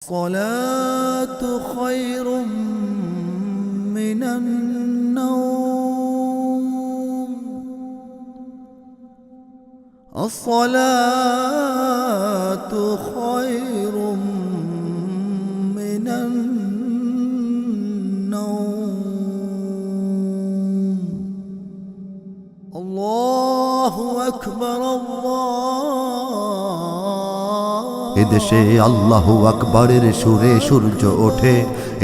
الصلاة خير من النوم. الصلاة خير من النوم. الله أكبر এদেশে আল্লাহু আকবরের সুরে সূর্য ওঠে,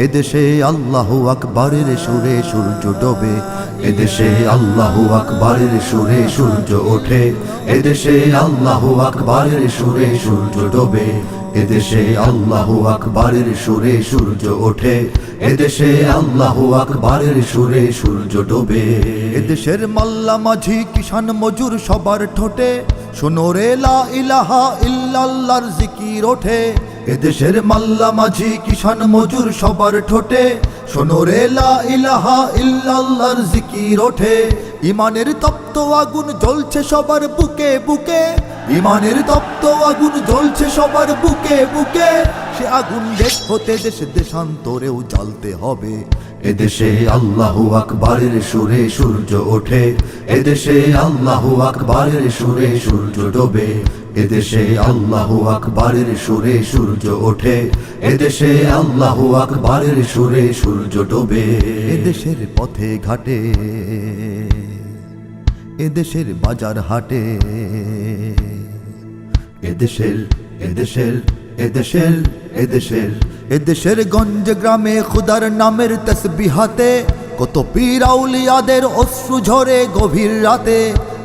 এদেশে আল্লাহু আকবরের সুরে সূর্য ডোবে। এদেশে আল্লাহু আকবরের সুরে সূর্য ওঠে, এদেশে আল্লাহু আকবরের সুরে সূর্য ডোবে। এদেশে আল্লাহু আকবরের সুরে সূর্য ওঠে, এদেশে আল্লাহু আকবরের সুরে সূর্য ডোবে। এদেশের মাল্লা মাঝি কিষান মজুর সবার ঠোঁটে শোনো রে লা ইলাহা ইল্লাল্লাহর জিকির ওঠে। এদেশের মাল্লা মাঝি কিষান মজুর সবার ঠোঁটে শোনো রে লা ইলাহা ইল্লাল্লাহর জিকির ওঠে। ইমানের তপ্ত আগুন জ্বলছে সবার বুকে বুকে, ইমানের তপ্ত আগুন জ্বলছে সবার বুকে বুকে। সে আগুন দেশ হতে দেশ দেশান্তরেও জ্বালতে হবে। এদেশে আল্লাহু আকবরের সুরে সূর্য ওঠে, এদেশে আল্লাহু আকবরের সুরে সূর্য ডোবে। এদেশে আল্লাহু আকবরের সুরে সূর্য ওঠে, এদেশে আল্লাহু আকবরের সুরে সূর্য ডোবে। এদেশের পথে ঘাটে, এদেশের বাজার হাটে, এদেশের এদেশের এদেশের এদেশের এদেশের গঞ্জ গ্রামে খুদার নামের তসবিহাতে কত পীর আউলিয়াদের অশ্রু ঝরে গভীর রাতে।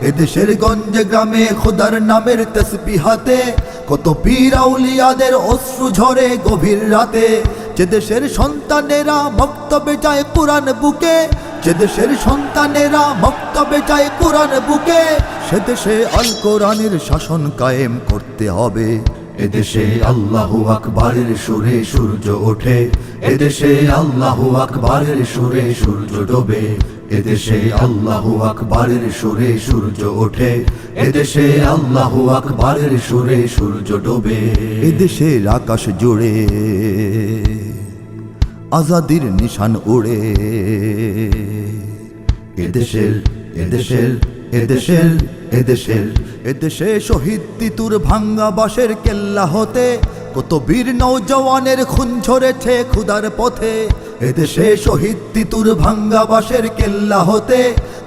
এদেশের গঞ্জ গ্রামে খুদার নামের তসবিহাতে কত পীর আউলিয়াদের অশ্রু ঝরে গভীর রাতে। যে দেশের সন্তানেরা মক্তবে যায় কুরআন বুকে, যে দেশের সন্তানেরা মক্তবে যায় কুরআন বুকে, সে দেশে আল কোরআনের শাসন কায়েম করতে হবে। এদেশে আল্লাহু আকবরের সুরে সূর্য ওঠে, এদেশে আল্লাহু আকবরের সুরে সূর্য ডোবে। এদেশে আল্লাহু আকবরের সুরে সূর্য ওঠে, এদেশে আল্লাহু আকবরের সুরে সূর্য ডোবে। এদেশের আকাশ জুড়ে আজাদির নিশান উড়ে। এদেশের এদেশের এদেশের এদেশের এদেশে শহীদ তিতুর ভাঙ্গা বাঁশের কেল্লা হতে কত বীর নওজওয়ানের খুন ঝরেছে খুদার পথে। এদেশে শহীদ তিতুর ভাঙ্গা বাঁশের কেল্লা হতে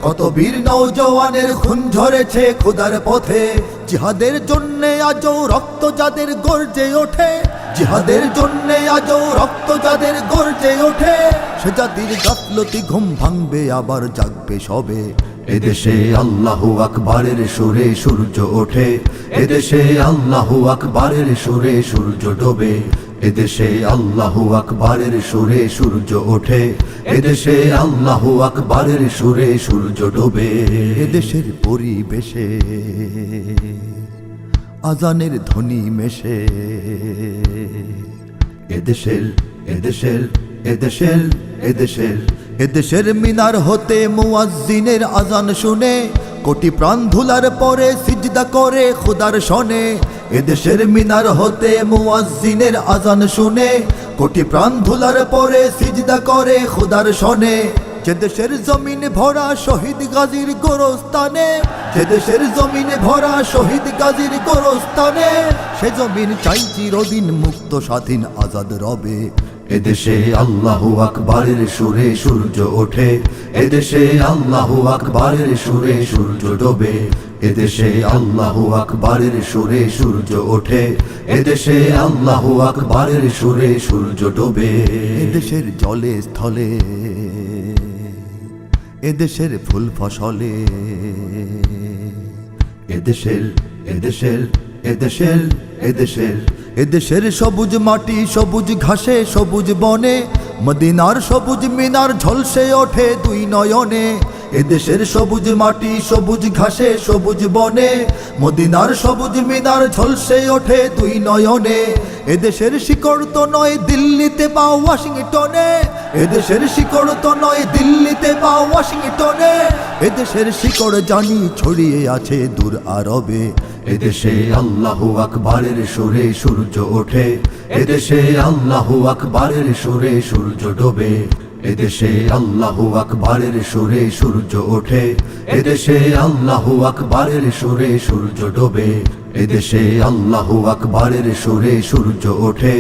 কত বীর নওজওয়ানের খুন ঝরেছে খুদার পথে। জিহাদের জন্যে আজও রক্ত যাদের গর্জে ওঠে, জিহাদের জন্যে আজও রক্ত যাদের গর্জে ওঠে, সে জাতির গাফলতি ঘুম ভাঙবে আবার জাগবে সবে। এদেশে আল্লাহু আকবরের সুরে সূর্য ওঠে, এদেশে আল্লাহু আকবরের সুরে সূর্য ডোবে। এদেশে আল্লাহু আকবরের সুরে সূর্য ওঠে, এদেশে আল্লাহু আকবরের সুরে সূর্য ডোবে। এদেশের পরিবেশে আজানের ধ্বনি মেশে। এদেশের এদেশের এদেশের এদেশের এদেশের মিনার হতে মুয়াজ্জিনের আজান শুনে কোটি প্রাণ ধুলার পরে সিজদা করে খুদার শনে। এদেশের মিনার হতে মুয়াজ্জিনের আজান শুনে কোটি প্রাণ ধুলার পরে সিজদা করে খুদার শনে। যে দেশের জমিন ভরা শহীদ গাজীর গোরস্তানে, যে দেশের জমিন ভরা শহীদ গাজীর গোরস্তানে, সে জমিন চাই চিরদিন মুক্ত স্বাধীন আজাদ রবে। এদেশে আল্লাহু আকবরের সুরে সূর্য ওঠে, এদেশে আল্লাহু আকবরের সুরে সূর্য ডোবে। এদেশে আল্লাহু আকবরের সুরে সূর্য ওঠে, এদেশে আল্লাহু আকবরের সুরে সূর্য ডোবে। এদেশের জলে স্থলে, এদেশের ফুল ফসলে, এদেশের এদেশের এদেশের এদেশের এদেশের সবুজ মাটি সবুজ ঘাসে সবুজ বনে, মদিনার সবুজ মিনার ঝলসে ওঠে দুই নয়নে। এদেশের সবুজ মাটি সবুজ ঘাসে সবুজ বনে, মদিনার সবুজ মিনার ঝলসে ওঠে দুই নয়নে। এদেশের শিকড় তো নয় দিল্লিতে বা ওয়াশিংটনে, এদেশের শিকড় তো নয় দিল্লিতে বা ওয়াশিংটনে, এদেশের শিকড় জানি ছড়িয়ে আছে দূর আরবে। এদেশে আল্লাহু আকবারের সুরে সূর্য ওঠে, এদেশে আল্লাহু আকবারের সুরে সূর্য ডোবে। এদেশে আল্লাহু আকবারের সুরে সূর্য ওঠে, এদেশে আল্লাহু আকবারের সুরে সূর্য ডোবে। এদেশে আল্লাহু আকবারের সুরে সূর্য ওঠে,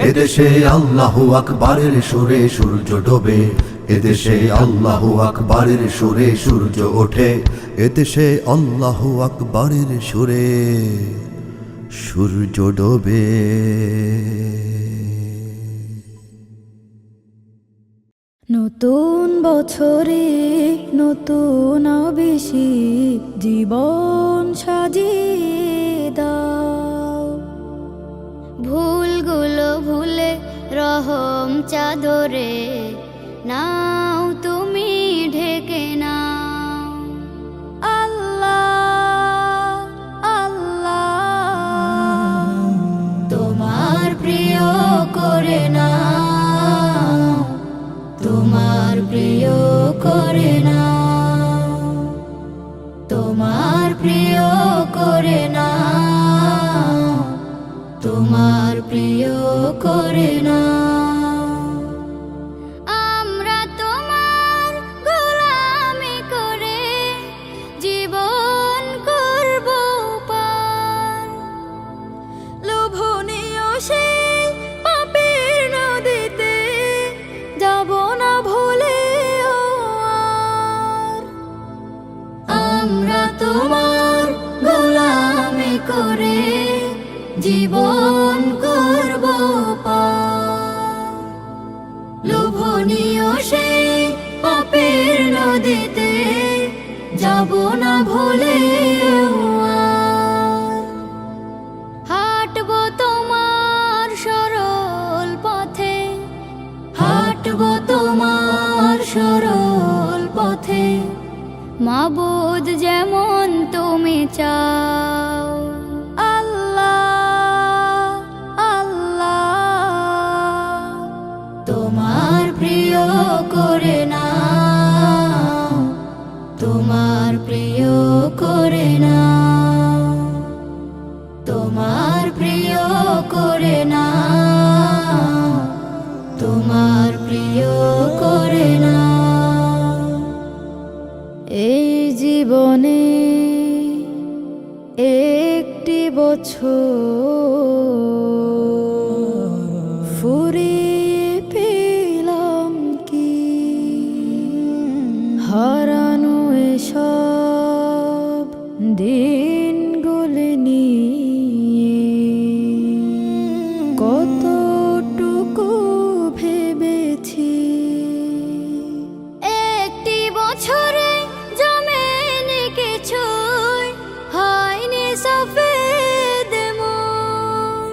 এদেশে আল্লাহু আকবারের সুরে সূর্য ডোবে। এদেশে আল্লাহু আকবারের সুরে সূর্য ওঠে, এদেশে আল্লাহু আকবারের সুরে সূর্য ডোবে। নতুন বছরে নতুন আবেশে জীবন সাজিয়ে দাও, ভুলগুলো ভুলে রহম চাদরে নাও তুমি ঢেকে নাও। আল্লাহ আল্লাহ তোমার প্রিয় করে নাও, তোমার প্রিয় করে নাও, তোমার প্রিয় করে নাও, তোমার প্রিয় করে নাও। আমরা তোমার গোলামি করে জীবন করব পার, লোভনীয় সেই পাপের নদীতে যাব না ভুলে আর। আমরা তোমার গোলামি করে জীবন করব পার, লোভনীয় সেই পাপের নদীতে যাব না ভুলে আর। হাঁটবো তোমার সরল পথে, হাঁটবো তোমার সরল পথে, মাবুদ যেমন তুমি চাও। আল্লাহ আল্লাহ তোমার প্রিয় করে নাও, তোমার প্রিয় করে নাও, তোমার প্রিয় করে নাও, তোমার প্রিয় করে নাও। এই জীবনে একটি বছর ফুরিয়ে পেলাম কি, হারানো এসব দিনগুলো নিয়ে কতটুকু ভেবেছি। একটি বছরে জমেনি কিছুই, হয়নি সফেদ মন,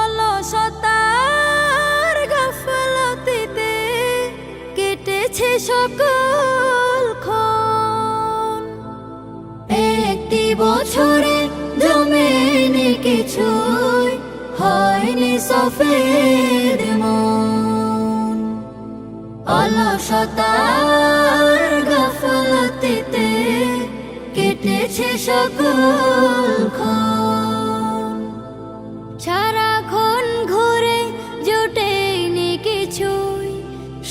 অলসতার গাফলতিতে কেটেছে সকল ক্ষণ। একটি বছরে জমেনি কিছুই, হয়নি সফেদ মন, অলসতার গাফলতিতে কেটেছে সকল ক্ষণ। সারাক্ষণ ঘুরে জোটেনি কিছুই,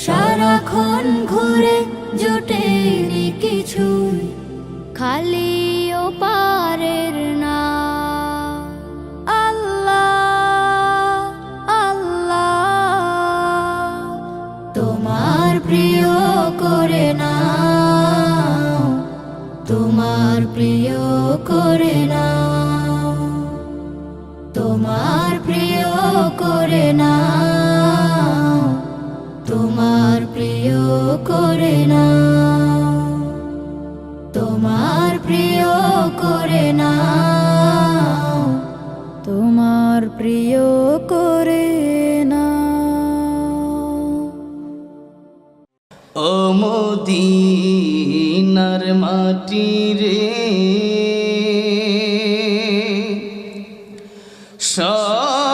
সারাক্ষণ ঘুরে জোটেনি কিছুই, খালি ও পারের না। আল্লাহ আল্লাহ তোমার প্রিয় করে নাও, তোমার প্রিয় করে নাও, তোমার প্রিয় করে নাও, তোমার প্রিয় করে নাও, তোমার প্রিয় করে নাও, তোমার প্রিয় করে নাও। ও মদিনার মাটি রে,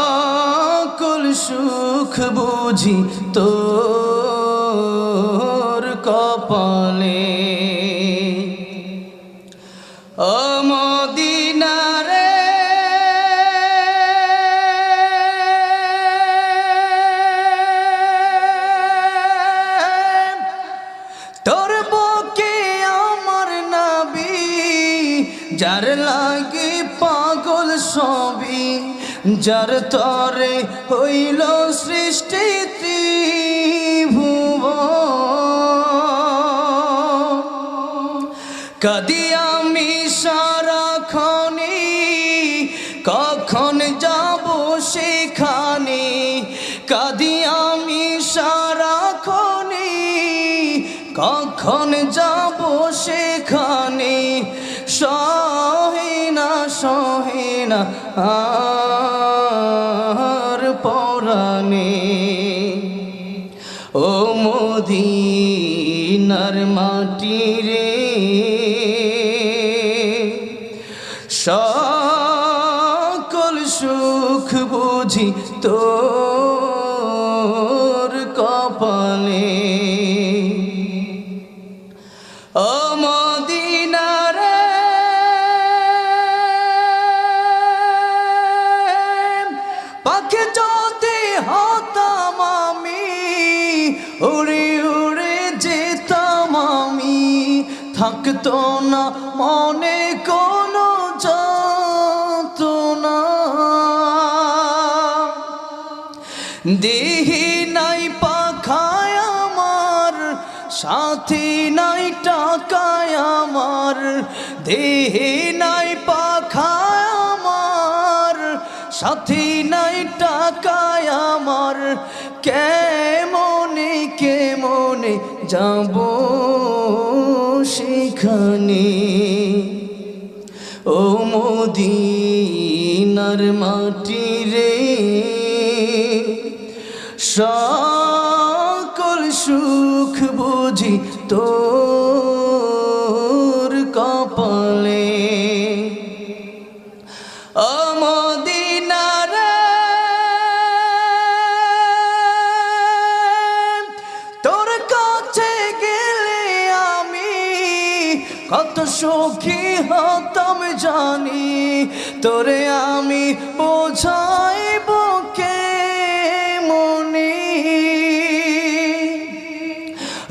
সকল সুখ বুঝি তোর কপালে ও মদিনা রে তোর বুকে আমার নবী যার লাগি পাগল সবই যার তরে হইল সৃষ্টি ত্রিভুবন কাদি আমি সারাক্ষণে কখন যাব সেখানে কাদি আমি সারাক্ষণে কখন যাব সেখানে সহে না আর পরাণে ও মদিনার মাটি রে সকল সুখ বুঝি তোর কপালে ও মদিনা রে পাখি যদি হতাম আমি উড়ে উড়ে যেতাম আমি থাকতো না মনে কোনো যন্ত্রণা দেহি নাই পাখায় আমার সাথী নাই টাকায় আমার দেহে নাই পাখায় আমার সাথী নাই টাকায় আমার কেমনে যাব সেখানে ও মদিনার মাটি রে সকল সুখ বুঝি তোর কপালে ও মদিনা রে তোর কাছে গেলে আমি কত সুখী হতাম জানি তোরে আমি বোঝাইব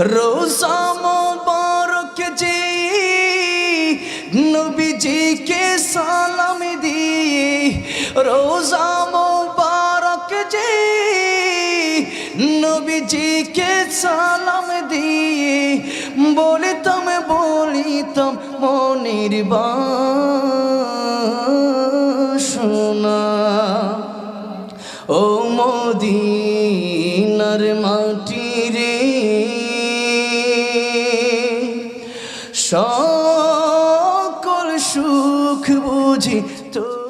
रोज़ा मुबारक जी नबीजी के सलाम दिए रोज़ा मुबारक जी नबीजी के सलाम दिए बोलितम মনির বাসনা ও মদিনার মাটি রে সকল সুখ বুঝি তো